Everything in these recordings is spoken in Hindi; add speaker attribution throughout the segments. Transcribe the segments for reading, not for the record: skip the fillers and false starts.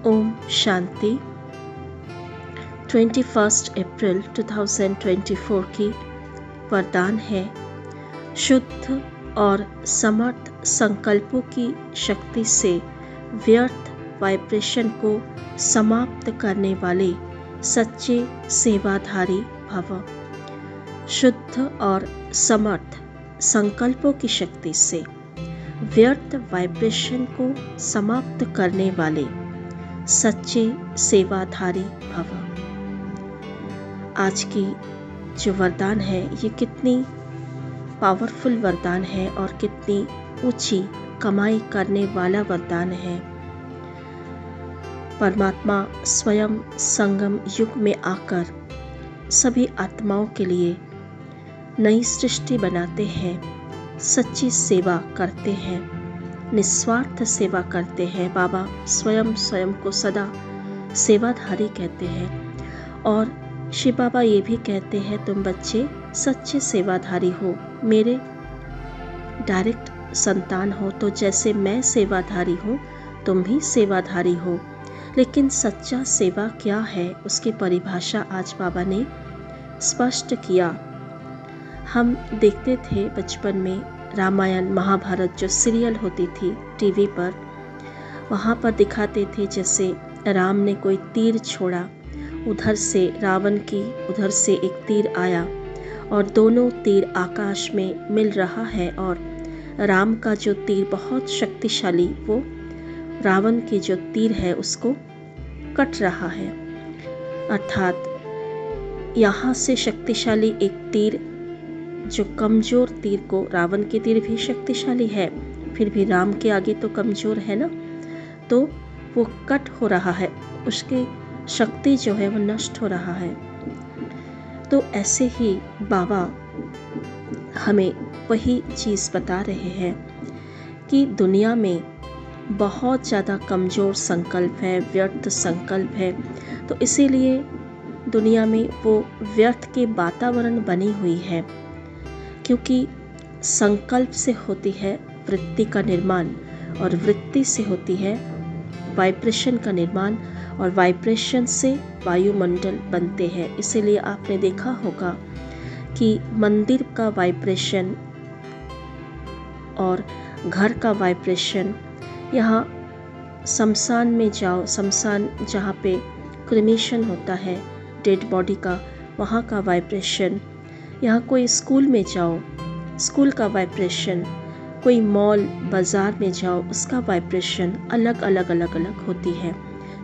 Speaker 1: ओम शांति। 21 अप्रैल 2024 की वरदान है, शुद्ध और समर्थ संकल्पों की शक्ति से व्यर्थ वाइब्रेशन को समाप्त करने वाले सच्चे सेवाधारी भव। शुद्ध और समर्थ संकल्पों की शक्ति से व्यर्थ वाइब्रेशन को समाप्त करने वाले सच्चे सेवाधारी भव। आज की जो वरदान है ये कितनी पावरफुल वरदान है और कितनी ऊंची कमाई करने वाला वरदान है। परमात्मा स्वयं संगम युग में आकर सभी आत्माओं के लिए नई सृष्टि बनाते हैं, सच्ची सेवा करते हैं, निस्वार्थ सेवा करते हैं। बाबा स्वयं को सदा सेवाधारी कहते हैं और शिव बाबा ये भी कहते हैं, तुम बच्चे सच्चे सेवाधारी हो, मेरे डायरेक्ट संतान हो, तो जैसे मैं सेवाधारी हूँ तुम भी सेवाधारी हो। लेकिन सच्चा सेवा क्या है उसकी परिभाषा आज बाबा ने स्पष्ट किया। हम देखते थे बचपन में रामायण महाभारत जो सीरियल होती थी टीवी पर, वहाँ पर दिखाते थे जैसे राम ने कोई तीर छोड़ा, उधर से रावण की उधर से एक तीर आया और दोनों तीर आकाश में मिल रहा है और राम का जो तीर बहुत शक्तिशाली वो रावण की जो तीर है उसको कट रहा है। अर्थात यहाँ से शक्तिशाली एक तीर जो कमजोर तीर को, रावण के तीर भी शक्तिशाली है फिर भी राम के आगे तो कमजोर है ना, तो वो कट हो रहा है, उसकी शक्ति जो है वो नष्ट हो रहा है। तो ऐसे ही बाबा हमें वही चीज़ बता रहे हैं कि दुनिया में बहुत ज़्यादा कमज़ोर संकल्प है, व्यर्थ संकल्प है, तो इसीलिए दुनिया में वो व्यर्थ के वातावरण बनी हुई है। क्योंकि संकल्प से होती है वृत्ति का निर्माण और वृत्ति से होती है वाइब्रेशन का निर्माण और वाइब्रेशन से वायुमंडल बनते हैं। इसीलिए आपने देखा होगा कि मंदिर का वाइब्रेशन और घर का वाइब्रेशन, यहाँ शमशान में जाओ, शमशान जहाँ पे क्रिमेशन होता है डेड बॉडी का, वहाँ का वाइब्रेशन, यहाँ कोई स्कूल में जाओ स्कूल का वाइब्रेशन, कोई मॉल बाज़ार में जाओ उसका वाइब्रेशन अलग अलग होती है।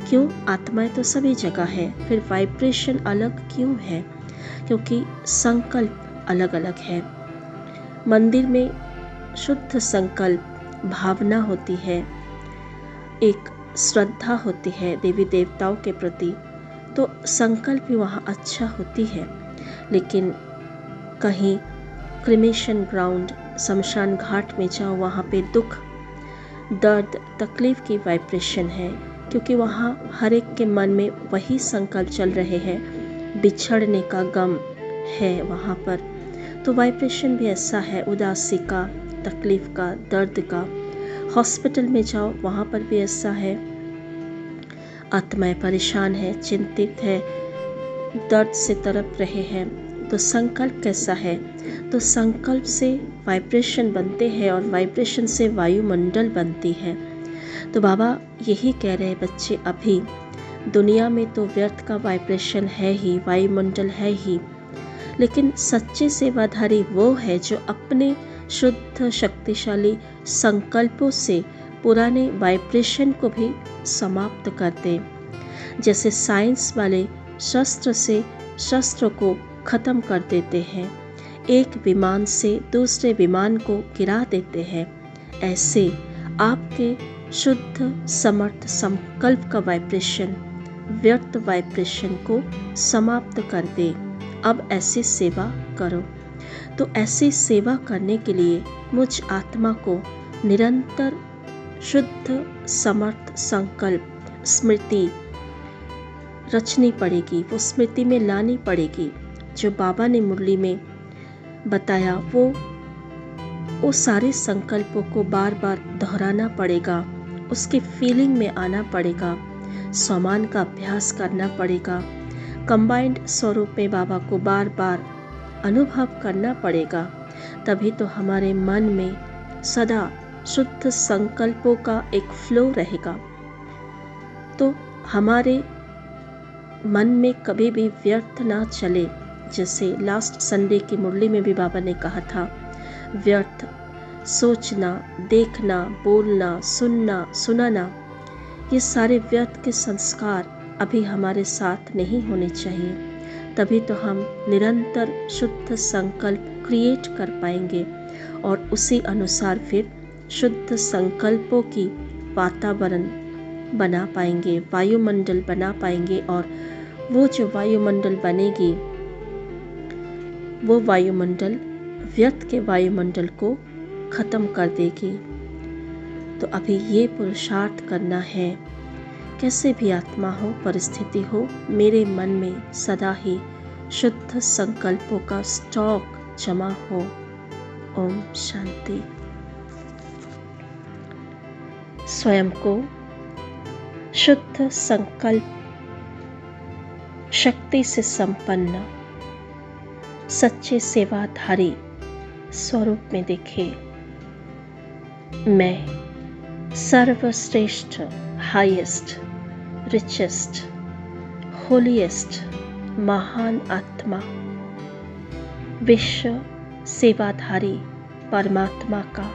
Speaker 1: क्यों? आत्माएं तो सभी जगह है, फिर वाइब्रेशन अलग क्यों है? क्योंकि संकल्प अलग अलग है। मंदिर में शुद्ध संकल्प भावना होती है, एक श्रद्धा होती है देवी देवताओं के प्रति, तो संकल्प भी वहाँ अच्छा होती है। लेकिन कहीं क्रिमेशन ग्राउंड, शमशान घाट में जाओ, वहाँ पे दुख, दर्द, तकलीफ़ की वाइब्रेशन है, क्योंकि वहाँ हर एक के मन में वही संकल्प चल रहे हैं, बिछड़ने का गम है वहाँ पर। तो वाइब्रेशन भी ऐसा है, उदासी का, तकलीफ़ का, दर्द का। हॉस्पिटल में जाओ वहाँ पर भी ऐसा है, आत्माएं परेशान है, चिंतित है, दर्द से तड़प रहे हैं। तो संकल्प कैसा है? तो संकल्प से वाइब्रेशन बनते हैं और वाइब्रेशन से वायुमंडल बनती है। तो बाबा यही कह रहे हैं, बच्चे अभी दुनिया में तो व्यर्थ का वाइब्रेशन है ही, वायुमंडल है ही, लेकिन सच्चे सेवाधारी वो है जो अपने शुद्ध शक्तिशाली संकल्पों से पुराने वाइब्रेशन को भी समाप्त कर दे। जैसे साइंस वाले शस्त्र से शस्त्र को ख़त्म कर देते हैं, एक विमान से दूसरे विमान को गिरा देते हैं, ऐसे आपके शुद्ध समर्थ संकल्प का वाइब्रेशन व्यर्थ वाइब्रेशन को समाप्त कर दे। अब ऐसी सेवा करो। तो ऐसी सेवा करने के लिए मुझ आत्मा को निरंतर शुद्ध समर्थ संकल्प स्मृति रचनी पड़ेगी, वो स्मृति में लानी पड़ेगी। जो बाबा ने मुरली में बताया वो सारे संकल्पों को बार बार दोहराना पड़ेगा, उसके फीलिंग में आना पड़ेगा सम्मान का अभ्यास करना पड़ेगा। कंबाइंड स्वरूप में बाबा को बार बार अनुभव करना पड़ेगा, तभी तो हमारे मन में सदा शुद्ध संकल्पों का एक फ्लो रहेगा। तो हमारे मन में कभी भी व्यर्थ ना चले। जैसे लास्ट संडे की मुरली में भी बाबा ने कहा था, व्यर्थ सोचना, देखना, बोलना, सुनना, सुनाना, ये सारे व्यर्थ के संस्कार अभी हमारे साथ नहीं होने चाहिए। तभी तो हम निरंतर शुद्ध संकल्प क्रिएट कर पाएंगे और उसी अनुसार फिर शुद्ध संकल्पों की वातावरण बना पाएंगे, वायुमंडल बना पाएंगे। और वो जो वायुमंडल बनेगी, वो वायुमंडल व्यर्थ के वायुमंडल को खत्म कर देगी। तो अभी ये पुरुषार्थ करना है, कैसे भी आत्मा हो, परिस्थिति हो, मेरे मन में सदा ही शुद्ध संकल्पों का स्टॉक जमा हो। ओम शांति। स्वयं को शुद्ध संकल्प शक्ति से संपन्न सच्चे सेवाधारी स्वरूप में देखे। मैं सर्वश्रेष्ठ, हाईएस्ट, रिचेस्ट, होलीएस्ट महान आत्मा, विश्व सेवाधारी परमात्मा का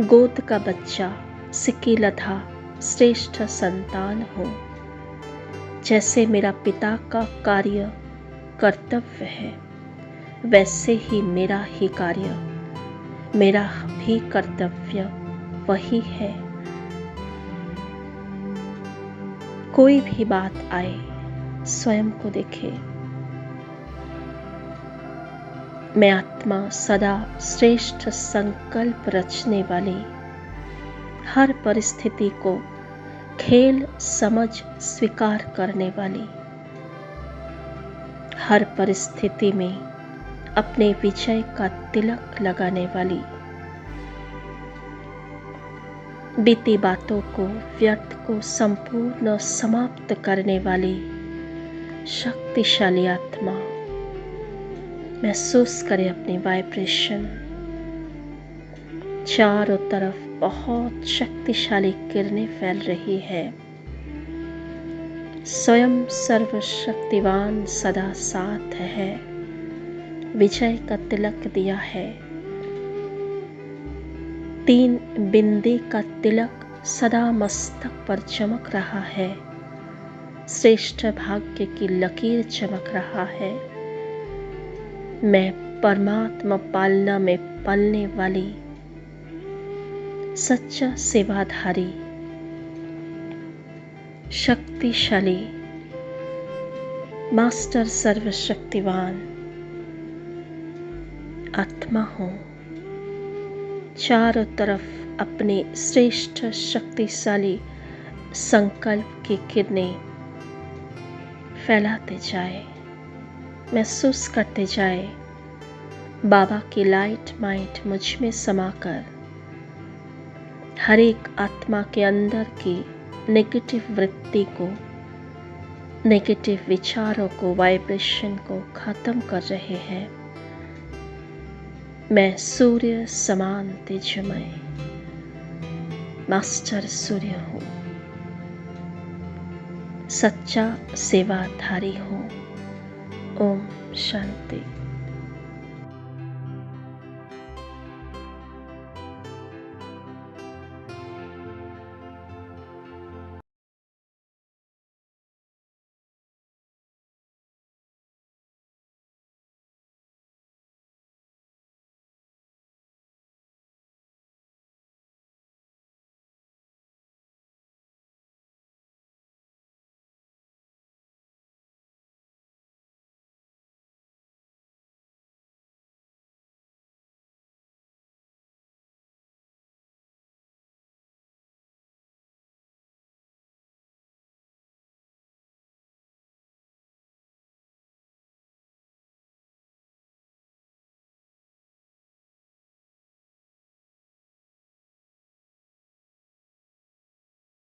Speaker 1: गोद का बच्चा, सिकीलधा श्रेष्ठ संतान हूँ। जैसे मेरा पिता का कार्य कर्तव्य है, वैसे ही मेरा ही कार्य, मेरा भी कर्तव्य वही है। कोई भी बात आए, स्वयं को देखे। मैं आत्मा सदा श्रेष्ठ संकल्प रचने वाली, हर परिस्थिति को खेल समझ स्वीकार करने वाली, हर परिस्थिति में अपने विजय का तिलक लगाने वाली, बीती बातों को, व्यर्थ को संपूर्ण समाप्त करने वाली शक्तिशाली आत्मा। महसूस करें अपनी वाइब्रेशन, चारों तरफ बहुत शक्तिशाली किरणें फैल रही है। स्वयं सर्वशक्तिवान सदा साथ है, विजय का तिलक दिया है। 3 बिंदी का तिलक सदा मस्तक पर चमक रहा है। श्रेष्ठ भाग्य की लकीर चमक रहा है। मैं परमात्मा पालना में पलने वाली सच्चा सेवाधारी, शक्तिशाली मास्टर सर्वशक्तिवान आत्मा हूँ। चारों तरफ अपने श्रेष्ठ शक्तिशाली संकल्प की किरणें फैलाते जाए, महसूस करते जाए। बाबा की लाइट माइट मुझ में समाकर हर एक आत्मा के अंदर की नेगेटिव वृत्ति को, नेगेटिव विचारों को, वाइब्रेशन को खत्म कर रहे हैं। मैं सूर्य समान तेजमय मास्टर सूर्य हूँ, सच्चा सेवाधारी हूँ। ओम शांति।